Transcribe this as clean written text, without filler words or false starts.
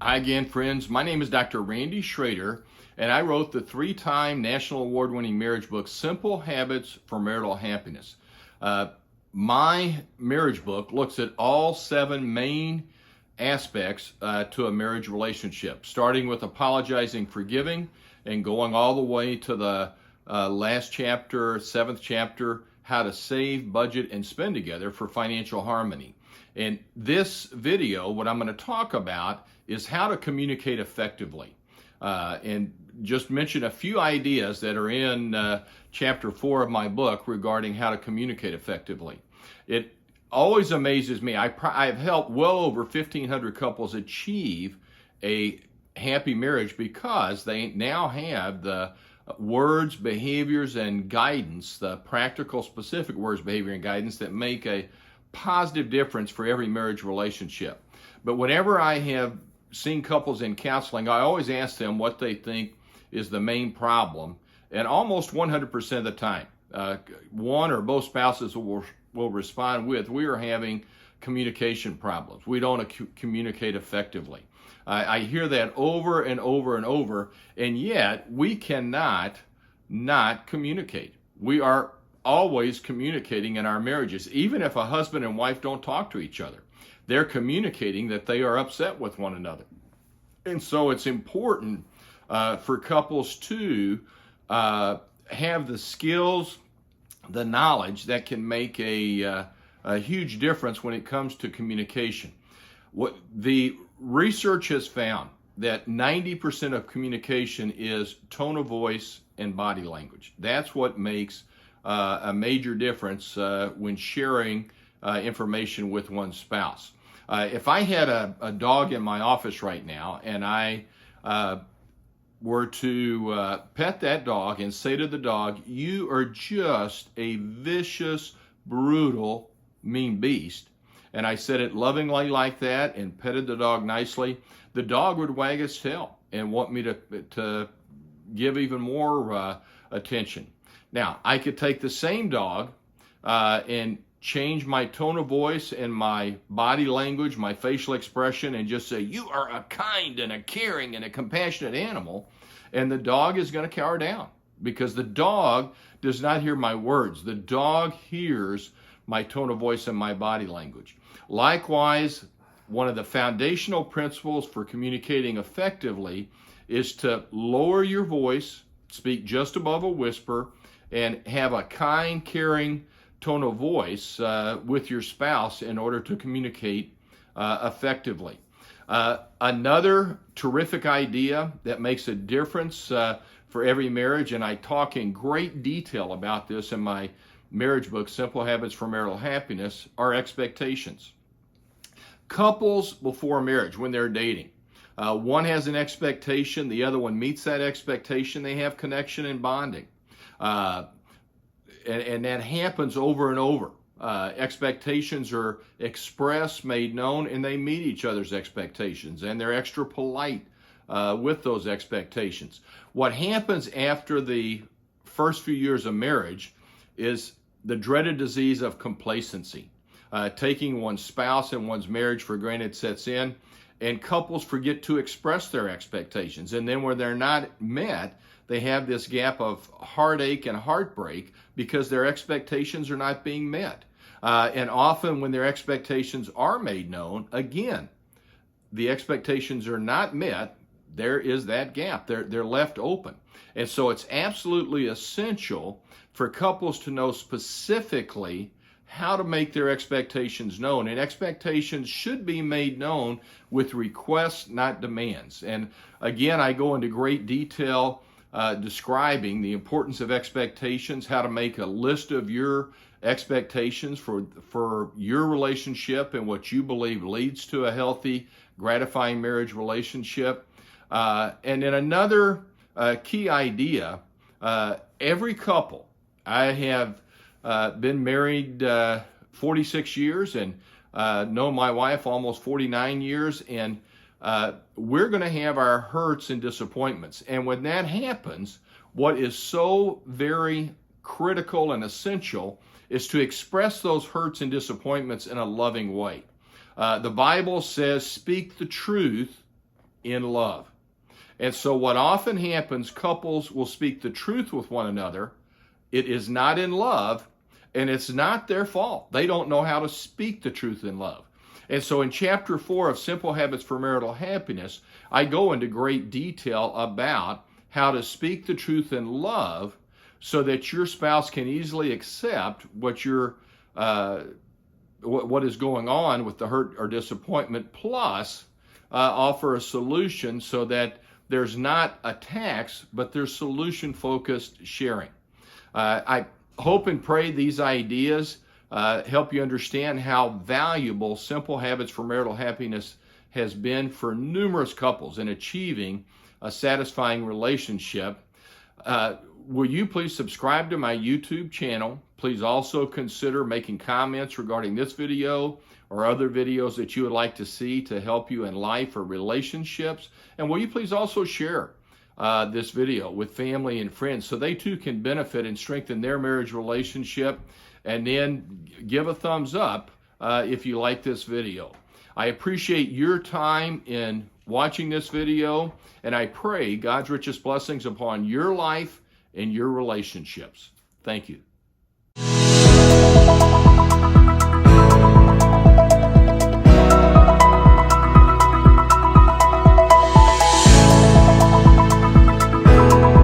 Hi again, friends. My name is Dr. Randy Schroeder, and I wrote the three-time national award-winning marriage book, Simple Habits for Marital Happiness. My marriage book looks at all seven main aspects to a marriage relationship, starting with apologizing, forgiving, and going all the way to the last chapter, seventh chapter, how to save, budget, and spend together for financial harmony. In this video, what I'm going to talk about is how to communicate effectively. And just mention a few ideas that are in chapter 4 of my book regarding how to communicate effectively. It always amazes me. I've helped well over 1,500 couples achieve a happy marriage because they now have the words, behaviors, and guidance, the practical, specific words, behavior, and guidance that make a positive difference for every marriage relationship. But whenever I have seen couples in counseling, I always ask them what they think is the main problem, and almost 100% of the time, one or both spouses will respond with, "We are having communication problems. We don't communicate effectively." I hear that over and over and over, and yet we cannot not communicate. We are always communicating in our marriages. Even if a husband and wife don't talk to each other, they're communicating that they are upset with one another. And so it's important for couples to have the skills, the knowledge that can make a huge difference when it comes to communication. What the research has found that 90% of communication is tone of voice and body language. That's what makes a major difference when sharing information with one's spouse. If I had a dog in my office right now and I were to pet that dog and say to the dog, "You are just a vicious, brutal, mean beast," and I said it lovingly like that and petted the dog nicely, the dog would wag its tail and want me to give even more attention. Now, I could take the same dog and change my tone of voice and my body language, my facial expression, and just say, "You are a kind and a caring and a compassionate animal," and the dog is going to cower down because the dog does not hear my words. The dog hears my tone of voice and my body language. Likewise, one of the foundational principles for communicating effectively is to lower your voice, speak just above a whisper, and have a kind, caring tone of voice with your spouse in order to communicate effectively. Another terrific idea that makes a difference for every marriage, and I talk in great detail about this in my marriage book, Simple Habits for Marital Happiness, are expectations. Couples before marriage, when they're dating, one has an expectation, the other one meets that expectation, they have connection and bonding. And that happens over and over. Expectations are expressed, made known, and they meet each other's expectations, and they're extra polite with those expectations. What happens after the first few years of marriage is the dreaded disease of complacency. Taking one's spouse and one's marriage for granted sets in, and couples forget to express their expectations. And then when they're not met, they have this gap of heartache and heartbreak because their expectations are not being met. And often when their expectations are made known, again, the expectations are not met, there is that gap. They're left open. And so it's absolutely essential for couples to know specifically how to make their expectations known. And expectations should be made known with requests, not demands. And again, I go into great detail describing the importance of expectations, how to make a list of your expectations for your relationship and what you believe leads to a healthy, gratifying marriage relationship. And then another key idea, every couple, I have been married 46 years and known my wife almost 49 years, and we're going to have our hurts and disappointments. And when that happens, what is so very critical and essential is to express those hurts and disappointments in a loving way. The Bible says, "Speak the truth in love. And so what often happens, couples will speak the truth with one another. It is not in love, and it's not their fault. They don't know how to speak the truth in love. And so in chapter 4 of Simple Habits for Marital Happiness, I go into great detail about how to speak the truth in love so that your spouse can easily accept what is going on with the hurt or disappointment, plus offer a solution so that there's not attacks, but there's solution-focused sharing. I hope and pray these ideas help you understand how valuable Simple Habits for Marital Happiness has been for numerous couples in achieving a satisfying relationship. Will you please subscribe to my YouTube channel? Please also consider making comments regarding this video or other videos that you would like to see to help you in life or relationships. And will you please also share this video with family and friends so they too can benefit and strengthen their marriage relationship, and then give a thumbs up if you like this video. I appreciate your time in watching this video, and I pray God's richest blessings upon your life and your relationships. Thank you.